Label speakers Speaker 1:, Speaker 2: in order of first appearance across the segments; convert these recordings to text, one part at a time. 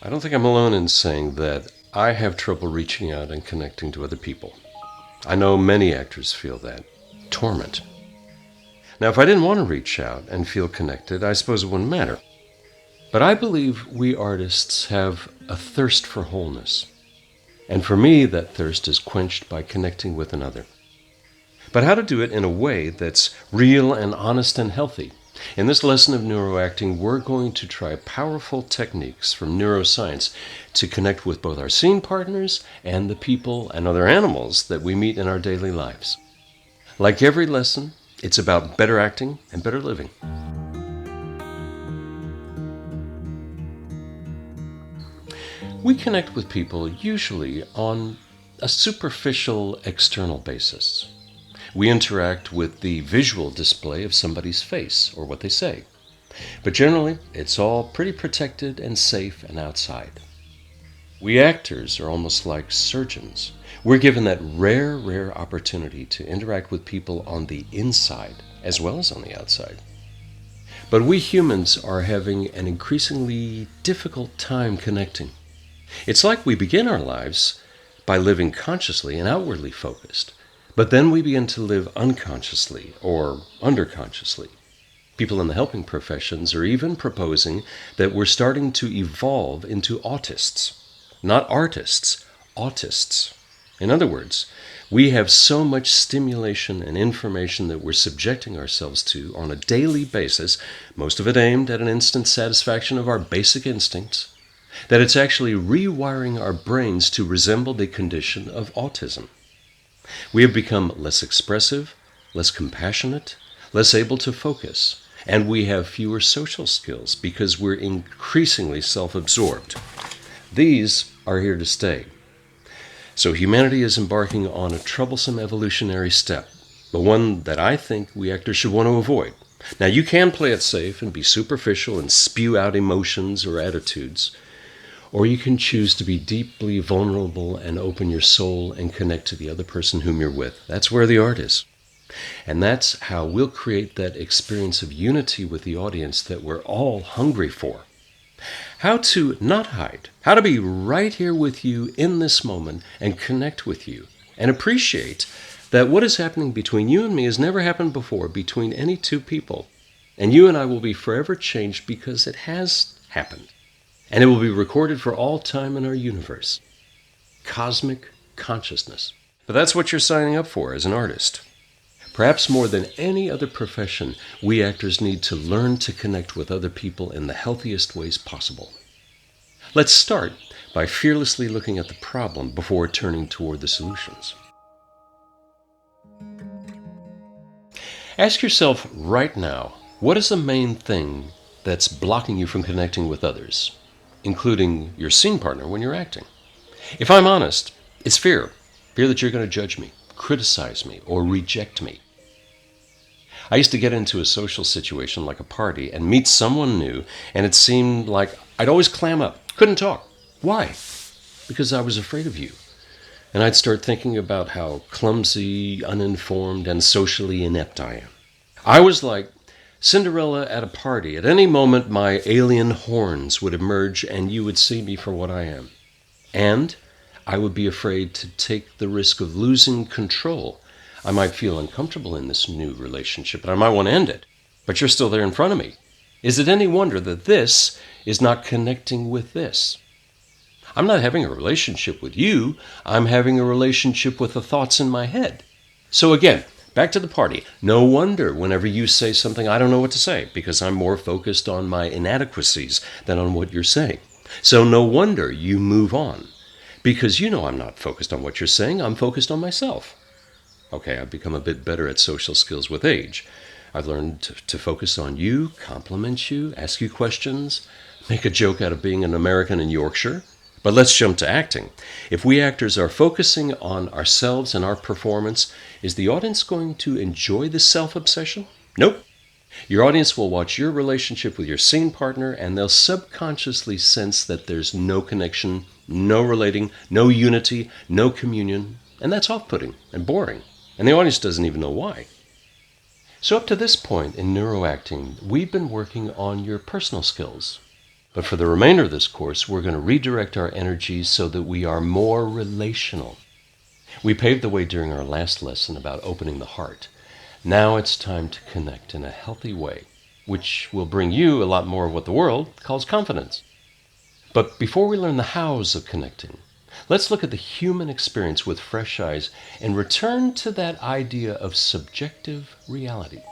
Speaker 1: I don't think I'm alone in saying that I have trouble reaching out and connecting to other people. I know many actors feel that torment. Now, if I didn't want to reach out and feel connected, I suppose it wouldn't matter. But I believe we artists have a thirst for wholeness. And for me, that thirst is quenched by connecting with another. But how to do it in a way that's real and honest and healthy. In this lesson of neuroacting, we're going to try powerful techniques from neuroscience to connect with both our scene partners and the people and other animals that we meet in our daily lives. Like every lesson, it's about better acting and better living. We connect with people usually on a superficial external basis. We interact with the visual display of somebody's face or what they say. But generally, it's all pretty protected and safe and outside. We actors are almost like surgeons. We're given that rare opportunity to interact with people on the inside as well as on the outside. But we humans are having an increasingly difficult time connecting. It's like we begin our lives by living consciously and outwardly focused. But then we begin to live unconsciously or underconsciously. People in the helping professions are even proposing that we're starting to evolve into autists. Not artists, autists. In other words, we have so much stimulation and information that we're subjecting ourselves to on a daily basis, most of it aimed at an instant satisfaction of our basic instincts, that it's actually rewiring our brains to resemble the condition of autism. We have become less expressive, less compassionate, less able to focus, and we have fewer social skills because we're increasingly self-absorbed. These are here to stay. So humanity is embarking on a troublesome evolutionary step, but one that I think we actors should want to avoid. Now, you can play it safe and be superficial and spew out emotions or attitudes, or you can choose to be deeply vulnerable and open your soul and connect to the other person whom you're with. That's where the art is. And that's how we'll create that experience of unity with the audience that we're all hungry for. How to not hide. How to be right here with you in this moment and connect with you. And appreciate that what is happening between you and me has never happened before between any two people. And you and I will be forever changed because it has happened. And it will be recorded for all time in our universe. Cosmic consciousness. But that's what you're signing up for as an artist. Perhaps more than any other profession, we actors need to learn to connect with other people in the healthiest ways possible. Let's start by fearlessly looking at the problem before turning toward the solutions. Ask yourself right now, what is the main thing that's blocking you from connecting with others, including your scene partner when you're acting? If I'm honest, it's fear. Fear that you're going to judge me, criticize me, or reject me. I used to get into a social situation like a party and meet someone new, and it seemed like I'd always clam up, couldn't talk. Why? Because I was afraid of you. And I'd start thinking about how clumsy, uninformed, and socially inept I am. I was like Cinderella at a party. At any moment, my alien horns would emerge and you would see me for what I am. And I would be afraid to take the risk of losing control. I might feel uncomfortable in this new relationship, and I might want to end it. But you're still there in front of me. Is it any wonder that this is not connecting with this? I'm not having a relationship with you. I'm having a relationship with the thoughts in my head. So again, back to the party. No wonder whenever you say something, I don't know what to say, because I'm more focused on my inadequacies than on what you're saying. So no wonder you move on, because you know I'm not focused on what you're saying. I'm focused on myself. Okay, I've become a bit better at social skills with age. I've learned to focus on you, compliment you, ask you questions, make a joke out of being an American in Yorkshire. But let's jump to acting. If we actors are focusing on ourselves and our performance, is the audience going to enjoy this self-obsession? Nope. Your audience will watch your relationship with your scene partner, and they'll subconsciously sense that there's no connection, no relating, no unity, no communion, and that's off-putting and boring. And the audience doesn't even know why. So up to this point in neuroacting, we've been working on your personal skills. But for the remainder of this course, we're going to redirect our energies so that we are more relational. We paved the way during our last lesson about opening the heart. Now it's time to connect in a healthy way, which will bring you a lot more of what the world calls confidence. But before we learn the hows of connecting, let's look at the human experience with fresh eyes and return to that idea of subjective reality.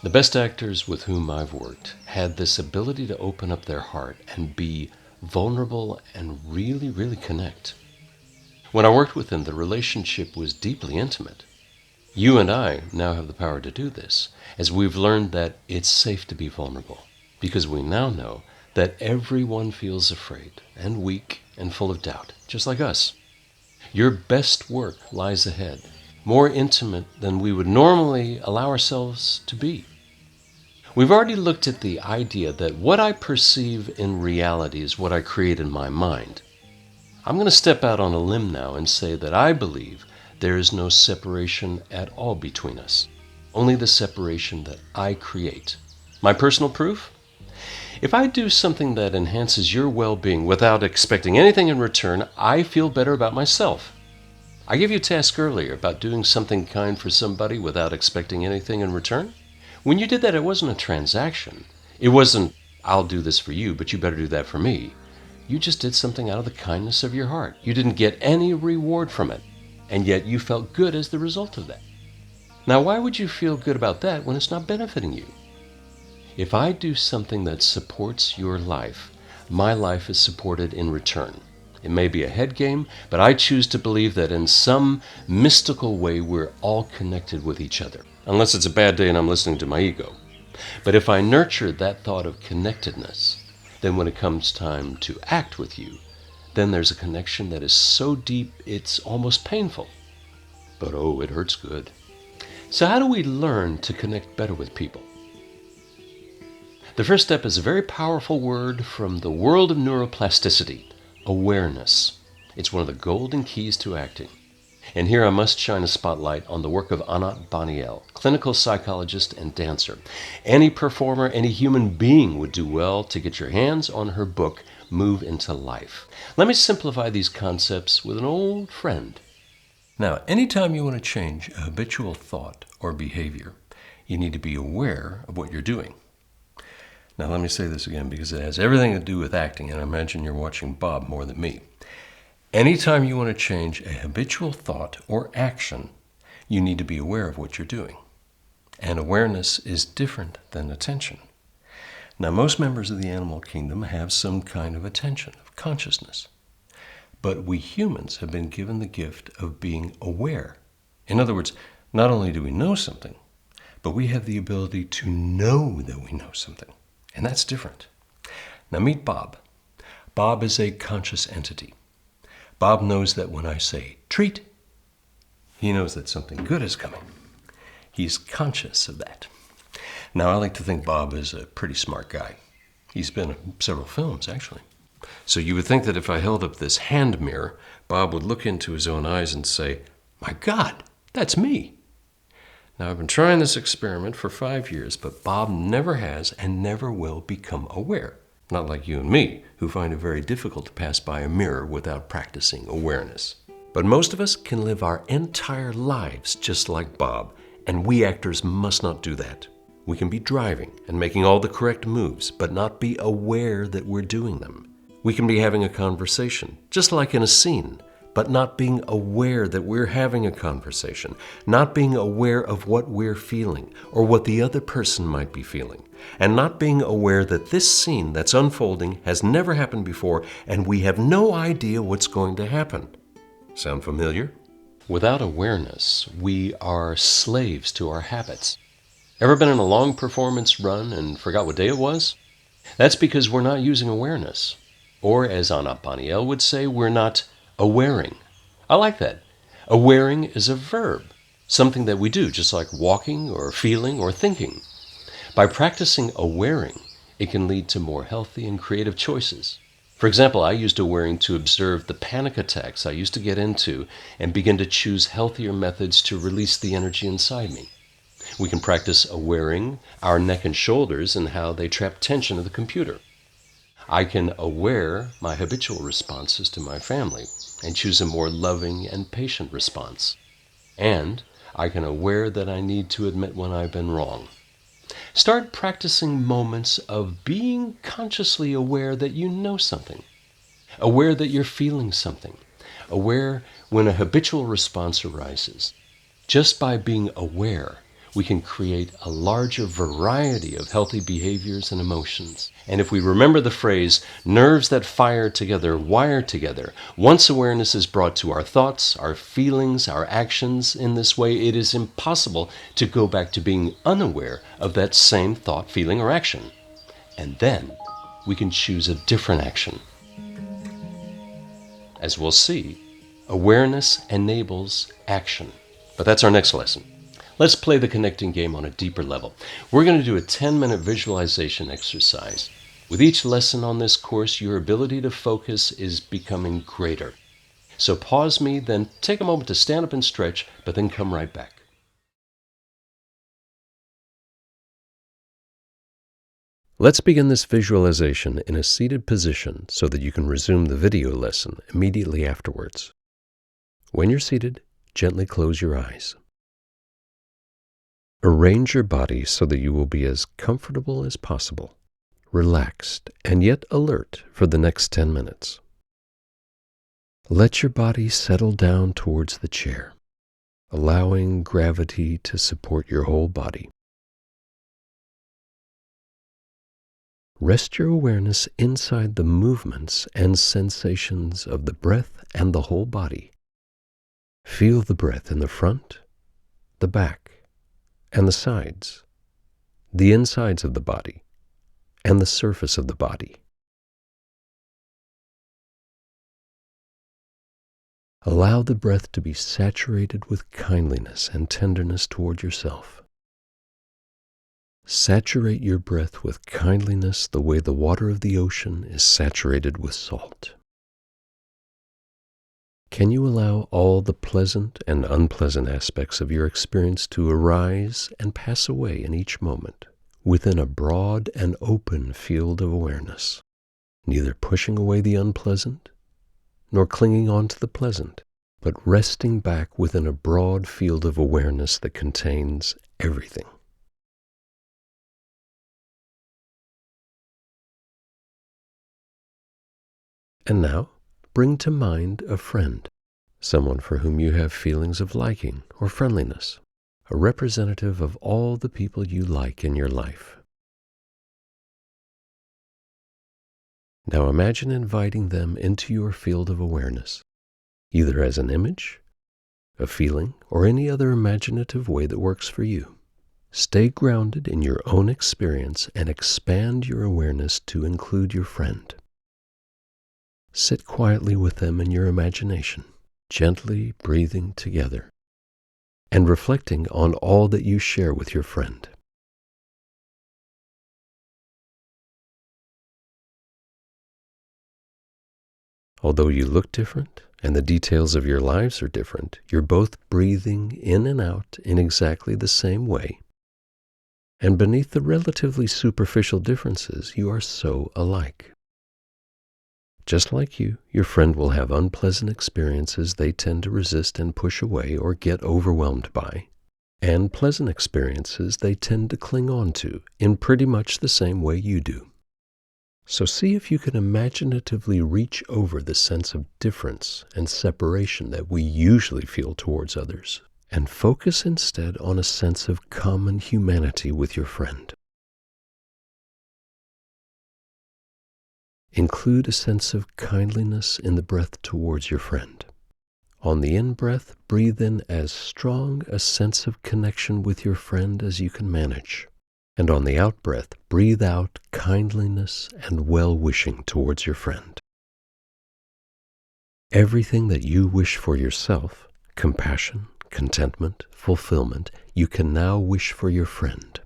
Speaker 1: The best actors with whom I've worked had this ability to open up their heart and be vulnerable and really, really connect. When I worked with them, the relationship was deeply intimate. You and I now have the power to do this, as we've learned that it's safe to be vulnerable, because we now know that everyone feels afraid and weak and full of doubt, just like us. Your best work lies ahead, more intimate than we would normally allow ourselves to be. We've already looked at the idea that what I perceive in reality is what I create in my mind. I'm going to step out on a limb now and say that I believe there is no separation at all between us, only the separation that I create. My personal proof? If I do something that enhances your well-being without expecting anything in return, I feel better about myself. I gave you a task earlier about doing something kind for somebody without expecting anything in return. When you did that, it wasn't a transaction. It wasn't, I'll do this for you, but you better do that for me. You just did something out of the kindness of your heart. You didn't get any reward from it, and yet you felt good as the result of that. Now, why would you feel good about that when it's not benefiting you? If I do something that supports your life, my life is supported in return. It may be a head game, but I choose to believe that in some mystical way we're all connected with each other. Unless it's a bad day and I'm listening to my ego. But if I nurture that thought of connectedness, then when it comes time to act with you, then there's a connection that is so deep it's almost painful. But oh, it hurts good. So how do we learn to connect better with people? The first step is a very powerful word from the world of neuroplasticity, awareness. It's one of the golden keys to acting. And here I must shine a spotlight on the work of Anat Baniel, clinical psychologist and dancer. Any performer, any human being would do well to get your hands on her book, Move into Life. Let me simplify these concepts with an old friend. Now, anytime you want to change a habitual thought or behavior, you need to be aware of what you're doing. Now, let me say this again because it has everything to do with acting, and I imagine you're watching Bob more than me. Anytime you want to change a habitual thought or action, you need to be aware of what you're doing. And awareness is different than attention. Now, most members of the animal kingdom have some kind of attention, of consciousness. But we humans have been given the gift of being aware. In other words, not only do we know something, but we have the ability to know that we know something. And that's different. Now meet Bob. Bob is a conscious entity. Bob knows that when I say treat, he knows that something good is coming. He's conscious of that. Now, I like to think Bob is a pretty smart guy. He's been in several films, actually. So you would think that if I held up this hand mirror, Bob would look into his own eyes and say, "My God, that's me." Now, I've been trying this experiment for 5 years, but Bob never has and never will become aware. Not like you and me, who find it very difficult to pass by a mirror without practicing awareness. But most of us can live our entire lives just like Bob, and we actors must not do that. We can be driving and making all the correct moves, but not be aware that we're doing them. We can be having a conversation, just like in a scene, but not being aware that we're having a conversation, not being aware of what we're feeling or what the other person might be feeling, and not being aware that this scene that's unfolding has never happened before and we have no idea what's going to happen. Sound familiar? Without awareness, we are slaves to our habits. Ever been in a long performance run and forgot what day it was? That's because we're not using awareness. Or, as Anat Baniel would say, we're not awaring. I like that. Awaring is a verb, something that we do, just like walking or feeling or thinking. By practicing awaring, it can lead to more healthy and creative choices. For example, I used awaring to observe the panic attacks I used to get into and begin to choose healthier methods to release the energy inside me. We can practice awaring our neck and shoulders and how they trap tension of the computer. I can aware my habitual responses to my family and choose a more loving and patient response. And I can aware that I need to admit when I've been wrong. Start practicing moments of being consciously aware that you know something, aware that you're feeling something, aware when a habitual response arises. Just by being aware, we can create a larger variety of healthy behaviors and emotions. And if we remember the phrase, nerves that fire together wire together, once awareness is brought to our thoughts, our feelings, our actions in this way, it is impossible to go back to being unaware of that same thought, feeling, or action. And then we can choose a different action. As we'll see, awareness enables action. But that's our next lesson. Let's play the connecting game on a deeper level. We're going to do a 10-minute visualization exercise. With each lesson on this course, your ability to focus is becoming greater. So pause me, then take a moment to stand up and stretch, but then come right back. Let's begin this visualization in a seated position so that you can resume the video lesson immediately afterwards. When you're seated, gently close your eyes. Arrange your body so that you will be as comfortable as possible, relaxed and yet alert for the next 10 minutes. Let your body settle down towards the chair, allowing gravity to support your whole body. Rest your awareness inside the movements and sensations of the breath and the whole body. Feel the breath in the front, the back, and the sides, the insides of the body, and the surface of the body. Allow the breath to be saturated with kindliness and tenderness toward yourself. Saturate your breath with kindliness the way the water of the ocean is saturated with salt. Can you allow all the pleasant and unpleasant aspects of your experience to arise and pass away in each moment within a broad and open field of awareness, neither pushing away the unpleasant nor clinging on to the pleasant, but resting back within a broad field of awareness that contains everything? And now, bring to mind a friend, someone for whom you have feelings of liking or friendliness, a representative of all the people you like in your life. Now imagine inviting them into your field of awareness, either as an image, a feeling, or any other imaginative way that works for you. Stay grounded in your own experience and expand your awareness to include your friend. Sit quietly with them in your imagination, gently breathing together and reflecting on all that you share with your friend. Although you look different and the details of your lives are different, you're both breathing in and out in exactly the same way. And beneath the relatively superficial differences, you are so alike. Just like you, your friend will have unpleasant experiences they tend to resist and push away or get overwhelmed by, and pleasant experiences they tend to cling on to in pretty much the same way you do. So see if you can imaginatively reach over the sense of difference and separation that we usually feel towards others, and focus instead on a sense of common humanity with your friend. Include a sense of kindliness in the breath towards your friend. On the in-breath, breathe in as strong a sense of connection with your friend as you can manage. And on the out-breath, breathe out kindliness and well-wishing towards your friend. Everything that you wish for yourself, compassion, contentment, fulfillment, you can now wish for your friend.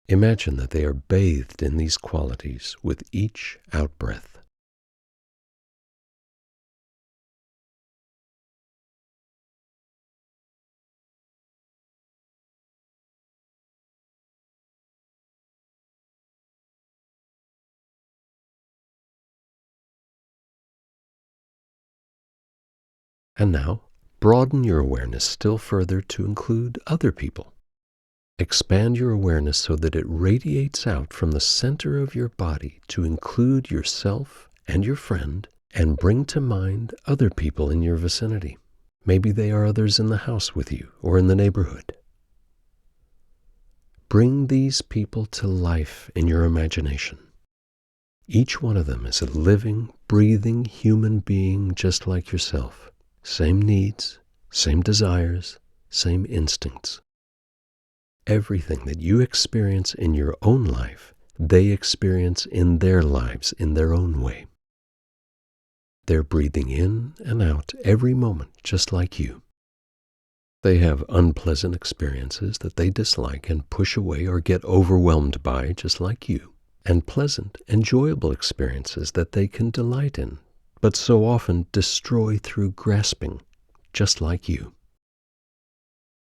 Speaker 1: Imagine that they are bathed in these qualities with each out-breath. And now, broaden your awareness still further to include other people. Expand your awareness so that it radiates out from the center of your body to include yourself and your friend, and bring to mind other people in your vicinity. Maybe they are others in the house with you or in the neighborhood. Bring these people to life in your imagination. Each one of them is a living, breathing human being just like yourself. Same needs, same desires, same instincts. Everything that you experience in your own life, they experience in their lives in their own way. They're breathing in and out every moment just like you. They have unpleasant experiences that they dislike and push away or get overwhelmed by just like you, and pleasant, enjoyable experiences that they can delight in, but so often destroy through grasping, just like you.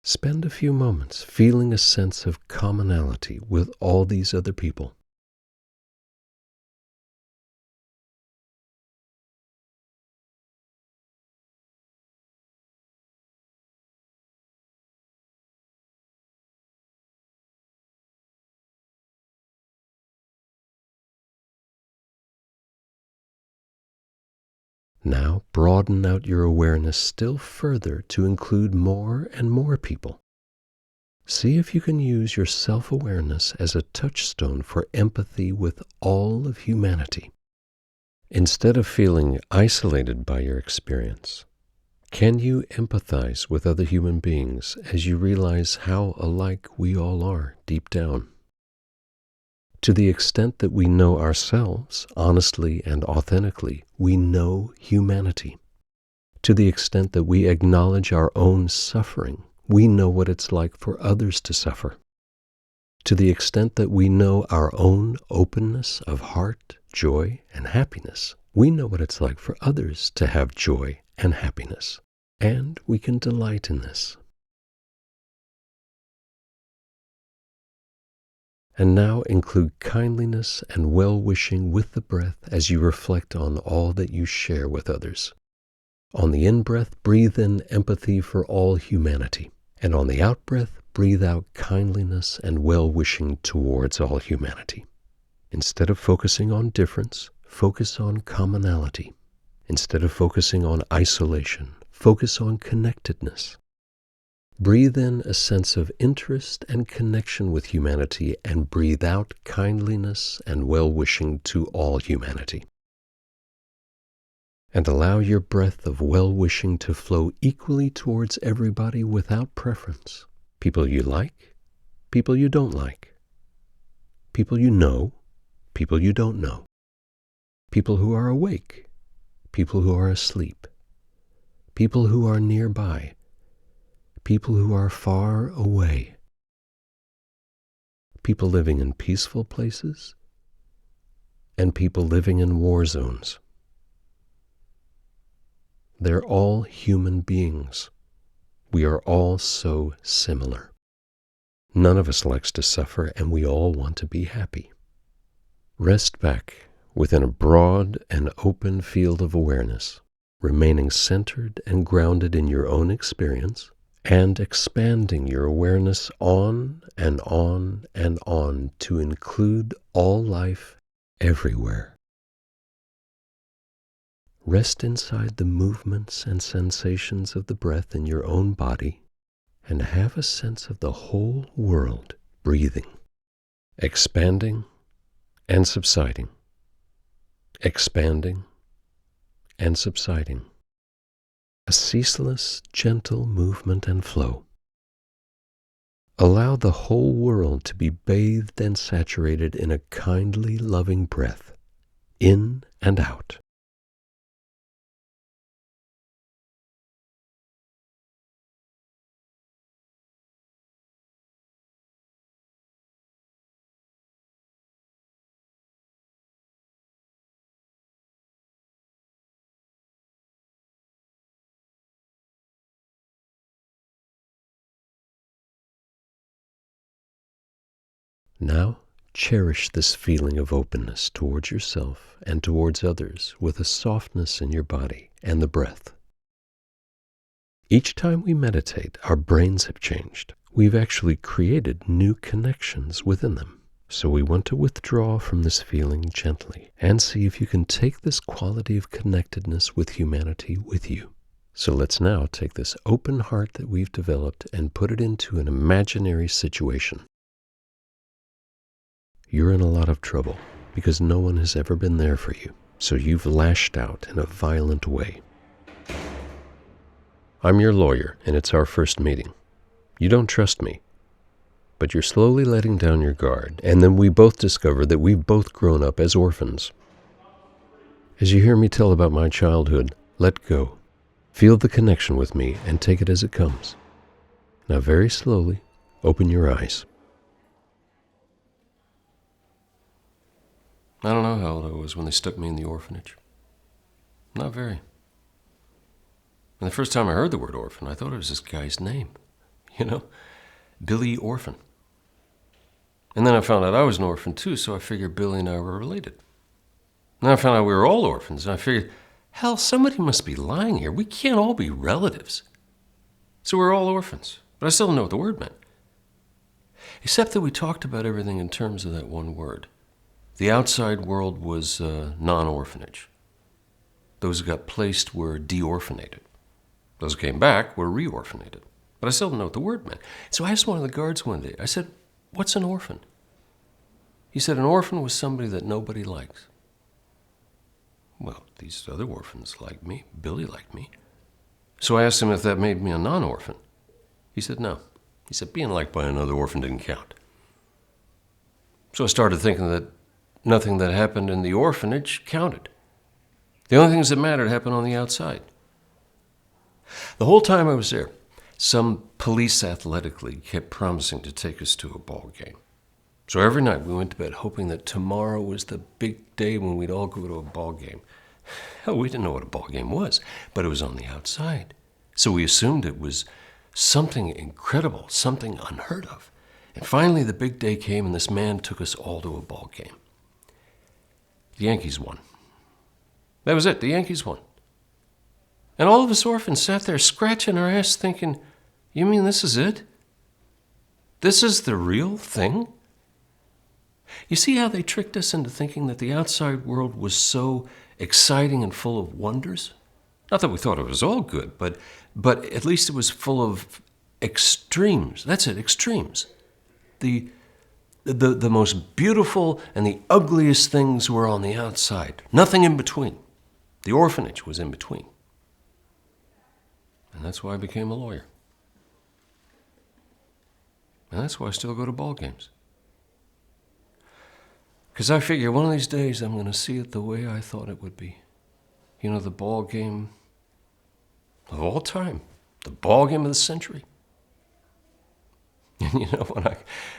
Speaker 1: Spend a few moments feeling a sense of commonality with all these other people. Now broaden out your awareness still further to include more and more people. See if you can use your self-awareness as a touchstone for empathy with all of humanity. Instead of feeling isolated by your experience, can you empathize with other human beings as you realize how alike we all are deep down? To the extent that we know ourselves honestly and authentically, we know humanity. To the extent that we acknowledge our own suffering, we know what it's like for others to suffer. To the extent that we know our own openness of heart, joy, and happiness, we know what it's like for others to have joy and happiness. And we can delight in this. And now include kindliness and well-wishing with the breath as you reflect on all that you share with others. On the in-breath, breathe in empathy for all humanity. And on the out-breath, breathe out kindliness and well-wishing towards all humanity. Instead of focusing on difference, focus on commonality. Instead of focusing on isolation, focus on connectedness. Breathe in a sense of interest and connection with humanity, and breathe out kindliness and well-wishing to all humanity. And allow your breath of well-wishing to flow equally towards everybody without preference. People you like, people you don't like. People you know, people you don't know. People who are awake, people who are asleep. People who are nearby, people who are far away. People living in peaceful places, and people living in war zones. They're all human beings. We are all so similar. None of us likes to suffer, and we all want to be happy. Rest back within a broad and open field of awareness, remaining centered and grounded in your own experience, and expanding your awareness on and on and on to include all life everywhere. Rest inside the movements and sensations of the breath in your own body, and have a sense of the whole world breathing, expanding and subsiding, expanding and subsiding. A ceaseless, gentle movement and flow. Allow the whole world to be bathed and saturated in a kindly, loving breath, in and out. Now, cherish this feeling of openness towards yourself and towards others with a softness in your body and the breath. Each time we meditate, our brains have changed. We've actually created new connections within them. So we want to withdraw from this feeling gently and see if you can take this quality of connectedness with humanity with you. So let's now take this open heart that we've developed and put it into an imaginary situation. You're in a lot of trouble because no one has ever been there for you, so you've lashed out in a violent way. I'm your lawyer, and it's our first meeting. You don't trust me, but you're slowly letting down your guard, and then we both discover that we've both grown up as orphans. As you hear me tell about my childhood, let go. Feel the connection with me and take it as it comes. Now very slowly, open your eyes. I don't know how old I was when they stuck me in the orphanage. Not very. And the first time I heard the word orphan, I thought it was this guy's name. Billy Orphan. And then I found out I was an orphan too, so I figured Billy and I were related. And then I found out we were all orphans, and I figured, hell, somebody must be lying here. We can't all be relatives. So we're all orphans. But I still don't know what the word meant. Except that we talked about everything in terms of that one word. The outside world was non-orphanage. Those who got placed were de-orphanated. Those who came back were re-orphanated. But I still didn't know what the word meant. So I asked one of the guards one day, I said, "What's an orphan?" He said, "An orphan was somebody that nobody likes." Well, these other orphans liked me. Billy liked me. So I asked him if that made me a non-orphan. He said no. He said being liked by another orphan didn't count. So I started thinking that nothing that happened in the orphanage counted. The only things that mattered happened on the outside. The whole time I was there, some police athletically kept promising to take us to a ball game. So every night we went to bed hoping that tomorrow was the big day when we'd all go to a ball game. Hell, we didn't know what a ball game was, but it was on the outside. So we assumed it was something incredible, something unheard of. And finally the big day came and this man took us all to a ball game. The Yankees won. That was it, the Yankees won. And all of us orphans sat there scratching our ass thinking, you mean this is it? This is the real thing? You see how they tricked us into thinking that the outside world was so exciting and full of wonders? Not that we thought it was all good, but at least it was full of extremes. That's it, extremes. The most beautiful and the ugliest things were on the outside. Nothing in between. The orphanage was in between. And that's why I became a lawyer. And that's why I still go to ball games. Because I figure one of these days I'm going to see it the way I thought it would be. The ball game of all time. The ball game of the century. And when I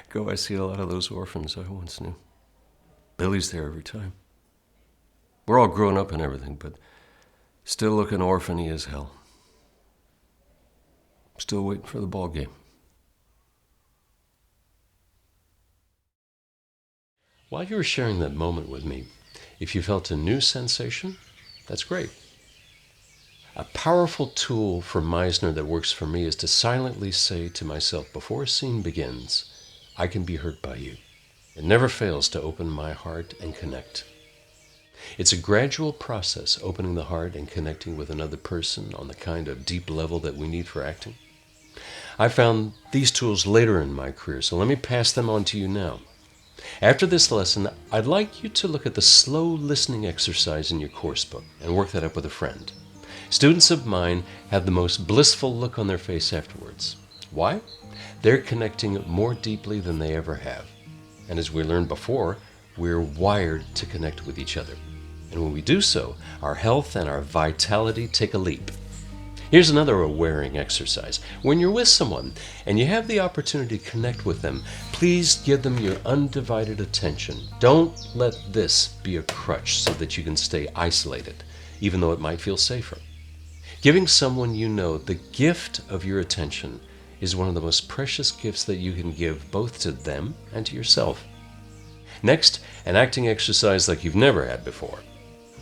Speaker 1: go, I see a lot of those orphans I once knew. Billy's there every time. We're all grown up and everything, but still looking orphan-y as hell. Still waiting for the ball game. While you were sharing that moment with me, if you felt a new sensation, that's great. A powerful tool for Meisner that works for me is to silently say to myself before a scene begins, I can be hurt by you. It never fails to open my heart and connect. It's a gradual process, opening the heart and connecting with another person on the kind of deep level that we need for acting. I found these tools later in my career, so let me pass them on to you now. After this lesson, I'd like you to look at the slow listening exercise in your course book and work that up with a friend. Students of mine have the most blissful look on their face afterwards. Why? They're connecting more deeply than they ever have. And as we learned before, we're wired to connect with each other. And when we do so, our health and our vitality take a leap. Here's another awareing exercise. When you're with someone and you have the opportunity to connect with them, please give them your undivided attention. Don't let this be a crutch so that you can stay isolated, even though it might feel safer. Giving someone you know the gift of your attention is one of the most precious gifts that you can give both to them and to yourself. Next, an acting exercise like you've never had before.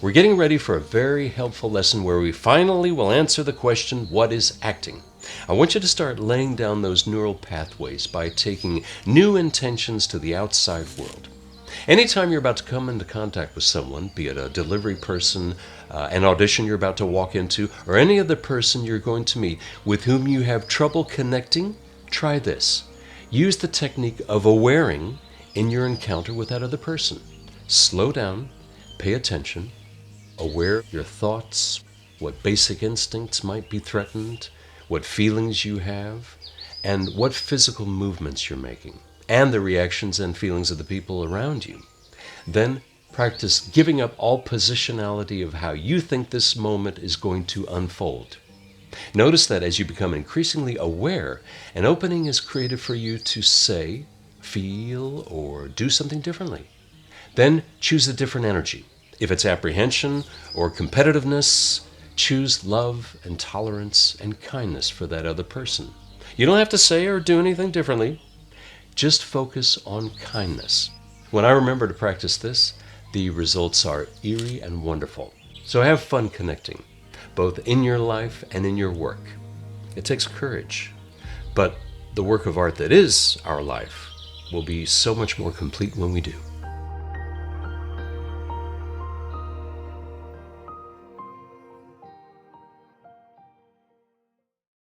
Speaker 1: We're getting ready for a very helpful lesson where we finally will answer the question, what is acting? I want you to start laying down those neural pathways by taking new intentions to the outside world. Anytime you're about to come into contact with someone, be it a delivery person, an audition you're about to walk into, or any other person you're going to meet with whom you have trouble connecting, try this. Use the technique of awareing in your encounter with that other person. Slow down, pay attention, aware of your thoughts, what basic instincts might be threatened, what feelings you have, and what physical movements you're making, and the reactions and feelings of the people around you. Then practice giving up all positionality of how you think this moment is going to unfold. Notice that as you become increasingly aware, an opening is created for you to say, feel, or do something differently. Then choose a different energy. If it's apprehension or competitiveness, choose love and tolerance and kindness for that other person. You don't have to say or do anything differently. Just focus on kindness. When I remember to practice this, the results are eerie and wonderful. So have fun connecting, both in your life and in your work. It takes courage, but the work of art that is our life will be so much more complete when we do.